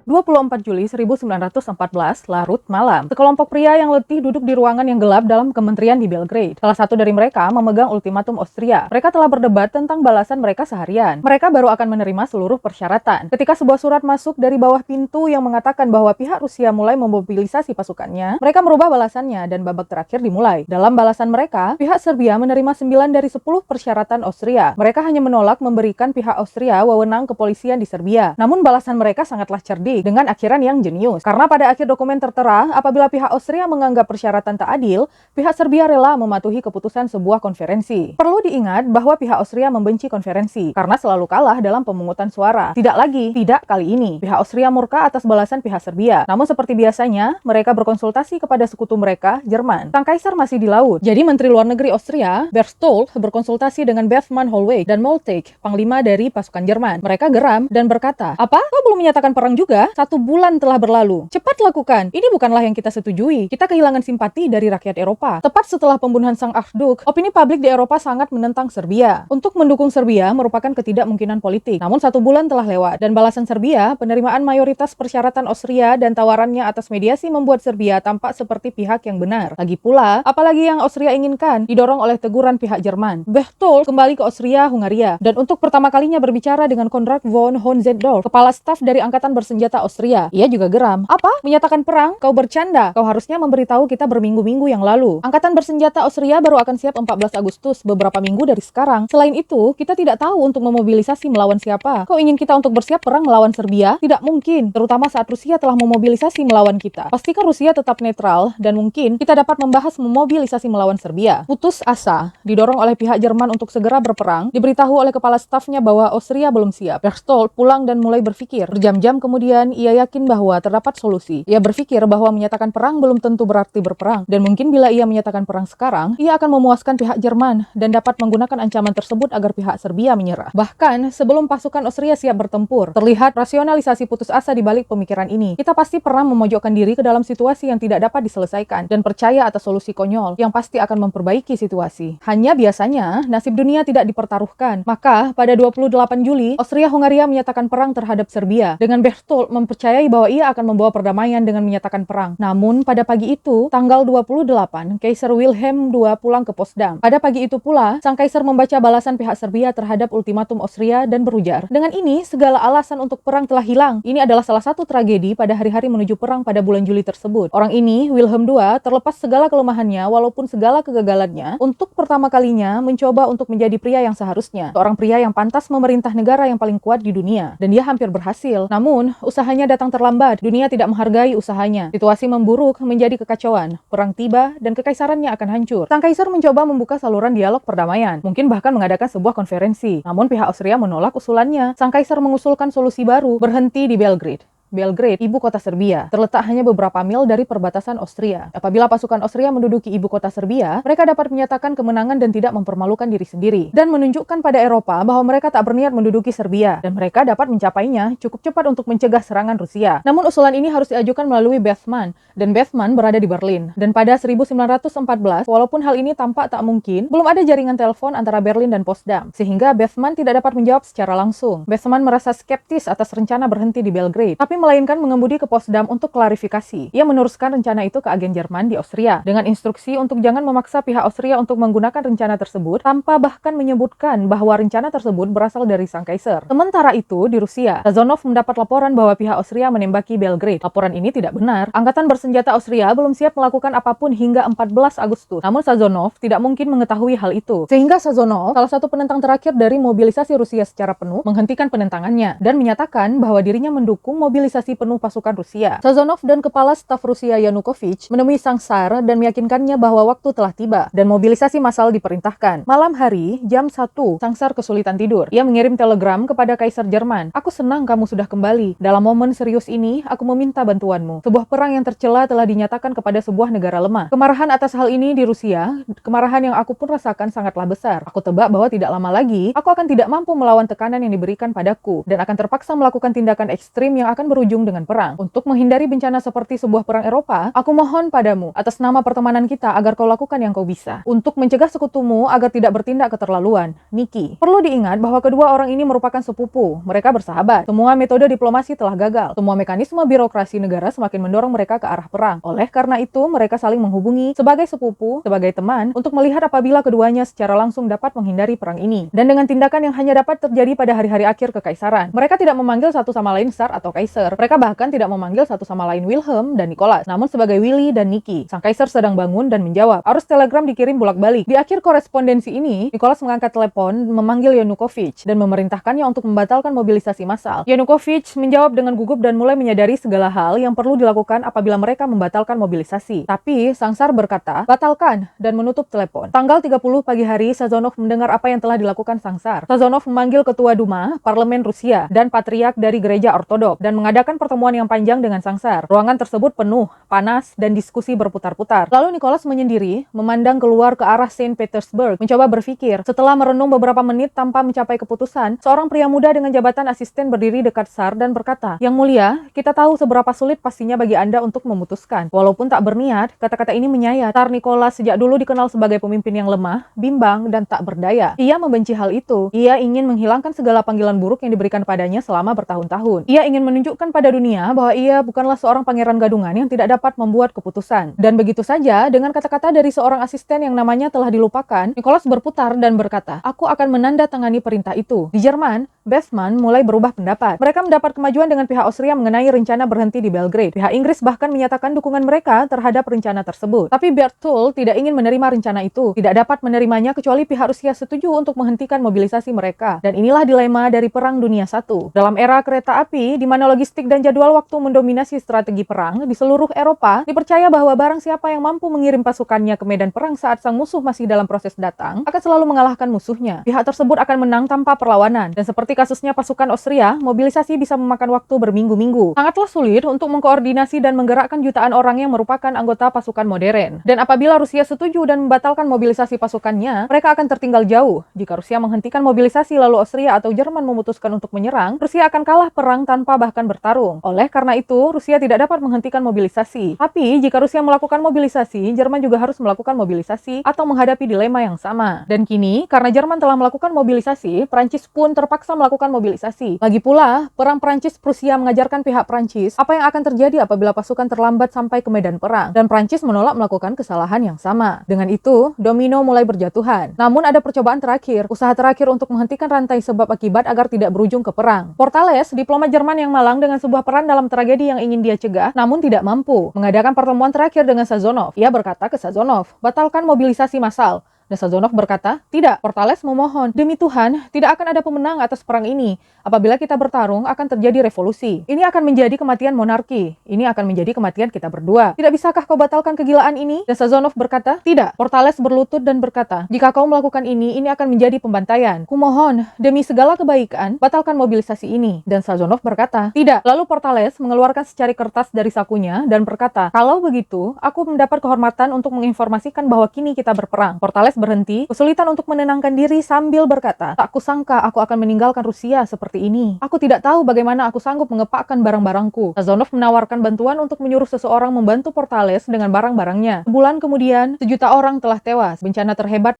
24 Juli 1914, larut malam. Sekelompok pria yang letih duduk di ruangan yang gelap dalam kementerian di Belgrade. Salah satu dari mereka memegang ultimatum Austria. Mereka telah berdebat tentang balasan mereka seharian. Mereka baru akan menerima seluruh persyaratan. Ketika sebuah surat masuk dari bawah pintu yang mengatakan bahwa pihak Rusia mulai memobilisasi pasukannya, mereka merubah balasannya dan babak terakhir dimulai. Dalam balasan mereka, pihak Serbia menerima 9 dari 10 persyaratan Austria. Mereka hanya menolak memberikan pihak Austria wewenang kepolisian di Serbia. Namun balasan mereka sangatlah cerdik dengan akhiran yang jenius. Karena pada akhir dokumen tertera, apabila pihak Austria menganggap persyaratan tak adil, pihak Serbia rela mematuhi keputusan sebuah konferensi. Perlu diingat bahwa pihak Austria membenci konferensi karena selalu kalah dalam pemungutan suara. Tidak kali ini. Pihak Austria murka atas balasan pihak Serbia. Namun seperti biasanya, mereka berkonsultasi kepada sekutu mereka, Jerman. Sang kaisar masih di laut. Jadi Menteri Luar Negeri Austria, Berchtold, berkonsultasi dengan Bethmann Hollweg dan Moltke, panglima dari pasukan Jerman. Mereka geram dan berkata, "Apa? Kau belum menyatakan perang juga? 1 bulan telah berlalu. Cepat lakukan. Ini bukanlah yang kita setujui. Kita kehilangan simpati dari rakyat Eropa." Tepat setelah pembunuhan sang Archduke, opini publik di Eropa sangat menentang Serbia. Untuk mendukung Serbia merupakan ketidakmungkinan politik. Namun 1 bulan telah lewat dan balasan Serbia, penerimaan mayoritas persyaratan Austria dan tawarannya atas mediasi membuat Serbia tampak seperti pihak yang benar. Lagi pula, apalagi yang Austria inginkan didorong oleh teguran pihak Jerman. Berchtold kembali ke Austria-Hungaria dan untuk pertama kalinya berbicara dengan Konrad von Hohenzollern, kepala staf dari angkatan bersenjata Austria. Ia juga geram. "Apa? Menyatakan perang? Kau bercanda. Kau harusnya memberitahu kita berminggu-minggu yang lalu. Angkatan bersenjata Austria baru akan siap 14 Agustus, beberapa minggu dari sekarang. Selain itu, kita tidak tahu untuk memobilisasi melawan siapa. Kau ingin kita untuk bersiap perang melawan Serbia? Tidak mungkin, terutama saat Rusia telah memobilisasi melawan kita. Pastikan Rusia tetap netral dan mungkin kita dapat membahas memobilisasi melawan Serbia." Putus asa, didorong oleh pihak Jerman untuk segera berperang, diberitahu oleh kepala stafnya bahwa Austria belum siap. Berchtold pulang dan mulai berpikir. Berjam-jam kemudian, ia yakin bahwa terdapat solusi. Ia berpikir bahwa menyatakan perang belum tentu berarti berperang, dan mungkin bila ia menyatakan perang sekarang, ia akan memuaskan pihak Jerman dan dapat menggunakan ancaman tersebut agar pihak Serbia menyerah. Bahkan, sebelum pasukan Austria siap bertempur, terlihat rasionalisasi putus asa di balik pemikiran ini. Kita pasti pernah memojokkan diri ke dalam situasi yang tidak dapat diselesaikan, dan percaya atas solusi konyol yang pasti akan memperbaiki situasi. Hanya biasanya, nasib dunia tidak dipertaruhkan. Maka, pada 28 Juli, Austria-Hungaria menyatakan perang terhadap Serbia, dengan Berchtold mempercayai bahwa ia akan membawa perdamaian dengan menyatakan perang. Namun, pada pagi itu, tanggal 28, Kaisar Wilhelm II pulang ke Potsdam. Pada pagi itu pula, sang kaisar membaca balasan pihak Serbia terhadap ultimatum Austria dan berujar, "Dengan ini, segala alasan untuk perang telah hilang. Ini adalah salah satu tragedi pada hari-hari menuju perang pada bulan Juli tersebut. Orang ini, Wilhelm II, terlepas segala kelemahannya walaupun segala kegagalannya, untuk pertama kalinya mencoba untuk menjadi pria yang seharusnya. Seorang pria yang pantas memerintah negara yang paling kuat di dunia. Dan dia hampir berhasil. Namun, usahanya datang terlambat. Dunia tidak menghargai usahanya. Situasi memburuk menjadi kekacauan. Perang tiba dan kekaisarannya akan hancur." Sang kaisar mencoba membuka saluran dialog perdamaian, mungkin bahkan mengadakan sebuah konferensi. Namun pihak Austria menolak usulannya. Sang kaisar mengusulkan solusi baru, berhenti di Belgrade. Belgrade, ibu kota Serbia, terletak hanya beberapa mil dari perbatasan Austria. Apabila pasukan Austria menduduki ibu kota Serbia, mereka dapat menyatakan kemenangan dan tidak mempermalukan diri sendiri, dan menunjukkan pada Eropa bahwa mereka tak berniat menduduki Serbia, dan mereka dapat mencapainya cukup cepat untuk mencegah serangan Rusia. Namun usulan ini harus diajukan melalui Bethmann, dan Bethmann berada di Berlin. Dan pada 1914, walaupun hal ini tampak tak mungkin, belum ada jaringan telepon antara Berlin dan Potsdam, sehingga Bethmann tidak dapat menjawab secara langsung. Bethmann merasa skeptis atas rencana berhenti di Belgrade, tapi melainkan mengemudi ke Potsdam untuk klarifikasi. Ia meneruskan rencana itu ke agen Jerman di Austria dengan instruksi untuk jangan memaksa pihak Austria untuk menggunakan rencana tersebut tanpa bahkan menyebutkan bahwa rencana tersebut berasal dari sang kaisar. Sementara itu di Rusia, Sazonov mendapat laporan bahwa pihak Austria menembaki Belgrade. Laporan ini tidak benar. Angkatan bersenjata Austria belum siap melakukan apapun hingga 14 Agustus. Namun Sazonov tidak mungkin mengetahui hal itu. Sehingga Sazonov, salah satu penentang terakhir dari mobilisasi Rusia secara penuh, menghentikan penentangannya dan menyatakan bahwa dirinya mendukung mobilisasi penuh pasukan Rusia. Sazonov dan kepala staf Rusia Yanukovych menemui sang Tsar dan meyakinkannya bahwa waktu telah tiba dan mobilisasi massal diperintahkan. Malam hari, jam 1, sang Tsar kesulitan tidur. Ia mengirim telegram kepada Kaisar Jerman. "Aku senang kamu sudah kembali. Dalam momen serius ini, aku meminta bantuanmu. Sebuah perang yang tercela telah dinyatakan kepada sebuah negara lemah. Kemarahan atas hal ini di Rusia, kemarahan yang aku pun rasakan sangatlah besar. Aku tebak bahwa tidak lama lagi, aku akan tidak mampu melawan tekanan yang diberikan padaku dan akan terpaksa melakukan tindakan ekstrim yang akan berujung dengan perang. Untuk menghindari bencana seperti sebuah perang Eropa, aku mohon padamu atas nama pertemanan kita agar kau lakukan yang kau bisa untuk mencegah sekutumu agar tidak bertindak keterlaluan. Nikki. Perlu diingat bahwa kedua orang ini merupakan sepupu. Mereka bersahabat. Semua metode diplomasi telah gagal. Semua mekanisme birokrasi negara semakin mendorong mereka ke arah perang. Oleh karena itu, mereka saling menghubungi sebagai sepupu, sebagai teman, untuk melihat apabila keduanya secara langsung dapat menghindari perang ini. Dan dengan tindakan yang hanya dapat terjadi pada hari-hari akhir kekaisaran. Mereka tidak memanggil satu sama lain Tsar atau Kaiser. Mereka bahkan tidak memanggil satu sama lain Wilhelm dan Nicholas, namun sebagai Willy dan Nicky. Sang Kaiser sedang bangun dan menjawab. Arus telegram dikirim bolak-balik. Di akhir korespondensi ini, Nicholas mengangkat telepon, memanggil Yanukovych, dan memerintahkannya untuk membatalkan mobilisasi massal. Yanukovych menjawab dengan gugup dan mulai menyadari segala hal yang perlu dilakukan apabila mereka membatalkan mobilisasi. Tapi, sang Tsar berkata, batalkan, dan menutup telepon. Tanggal 30 pagi hari, Sazonov mendengar apa yang telah dilakukan sang Tsar. Sazonov memanggil Ketua Duma, Parlemen Rusia, dan Patriark dari Gereja Ortodok, dan mengadakan pertemuan yang panjang dengan sang Tsar. Ruangan tersebut penuh, panas, dan diskusi berputar-putar. Lalu Nicholas menyendiri, memandang keluar ke arah Saint Petersburg, mencoba berpikir. Setelah merenung beberapa menit tanpa mencapai keputusan, seorang pria muda dengan jabatan asisten berdiri dekat Tsar dan berkata, "Yang mulia, kita tahu seberapa sulit pastinya bagi Anda untuk memutuskan. Walaupun tak berniat, kata-kata ini menyayat. Tsar Nicholas sejak dulu dikenal sebagai pemimpin yang lemah, bimbang, dan tak berdaya. Ia membenci hal itu. Ia ingin menghilangkan segala panggilan buruk yang diberikan padanya selama bertahun-tahun. Ia ingin menunjukkan pada dunia bahwa ia bukanlah seorang pangeran gadungan yang tidak dapat membuat keputusan." Dan begitu saja, dengan kata-kata dari seorang asisten yang namanya telah dilupakan, Nicholas berputar dan berkata, "Aku akan menandatangani perintah itu." Di Jerman, Bethmann mulai berubah pendapat. Mereka mendapat kemajuan dengan pihak Austria mengenai rencana berhenti di Belgrade. Pihak Inggris bahkan menyatakan dukungan mereka terhadap rencana tersebut. Tapi Berthold tidak ingin menerima rencana itu. Tidak dapat menerimanya kecuali pihak Rusia setuju untuk menghentikan mobilisasi mereka. Dan inilah dilema dari Perang Dunia I. Dalam era kereta api, di mana logistik dan jadwal waktu mendominasi strategi perang, di seluruh Eropa, dipercaya bahwa barang siapa yang mampu mengirim pasukannya ke medan perang saat sang musuh masih dalam proses datang, akan selalu mengalahkan musuhnya. Pihak tersebut akan menang tanpa perlawanan. Dan seperti kasusnya pasukan Austria, mobilisasi bisa memakan waktu berminggu-minggu. Sangatlah sulit untuk mengkoordinasi dan menggerakkan jutaan orang yang merupakan anggota pasukan modern. Dan apabila Rusia setuju dan membatalkan mobilisasi pasukannya, mereka akan tertinggal jauh. Jika Rusia menghentikan mobilisasi lalu Austria atau Jerman memutuskan untuk menyerang, Rusia akan kalah perang tanpa bahkan bertarung. Oleh karena itu, Rusia tidak dapat menghentikan mobilisasi. Tapi, jika Rusia melakukan mobilisasi, Jerman juga harus melakukan mobilisasi atau menghadapi dilema yang sama. Dan kini, karena Jerman telah melakukan mobilisasi, Prancis pun terpaksa melakukan mobilisasi. Lagi pula, perang Prancis-Prusia mengajarkan pihak Prancis apa yang akan terjadi apabila pasukan terlambat sampai ke medan perang. Dan Prancis menolak melakukan kesalahan yang sama. Dengan itu, domino mulai berjatuhan. Namun ada percobaan terakhir, usaha terakhir untuk menghentikan rantai sebab akibat agar tidak berujung ke perang. Portales, diplomat Jerman yang malang dengan sebuah peran dalam tragedi yang ingin dia cegah, namun tidak mampu, mengadakan pertemuan terakhir dengan Sazonov. Ia berkata ke Sazonov, batalkan mobilisasi massal. Dan Sazonov berkata, tidak, Portales memohon, demi Tuhan, tidak akan ada pemenang atas perang ini. Apabila kita bertarung, akan terjadi revolusi. Ini akan menjadi kematian monarki. Ini akan menjadi kematian kita berdua. Tidak bisakah kau batalkan kegilaan ini? Dan Sazonov berkata, tidak. Portales berlutut dan berkata, jika kau melakukan ini akan menjadi pembantaian. Kumohon, demi segala kebaikan, batalkan mobilisasi ini. Dan Sazonov berkata, tidak. Lalu Portales mengeluarkan secari kertas dari sakunya dan berkata, kalau begitu, aku mendapat kehormatan untuk menginformasikan bahwa kini kita berperang. Portales berhenti, kesulitan untuk menenangkan diri sambil berkata, tak kusangka aku akan meninggalkan Rusia seperti ini. Aku tidak tahu bagaimana aku sanggup mengepakkan barang-barangku. Sazonov menawarkan bantuan untuk menyuruh seseorang membantu Portales dengan barang-barangnya. Sebulan kemudian, 1 juta orang telah tewas. Bencana terhebat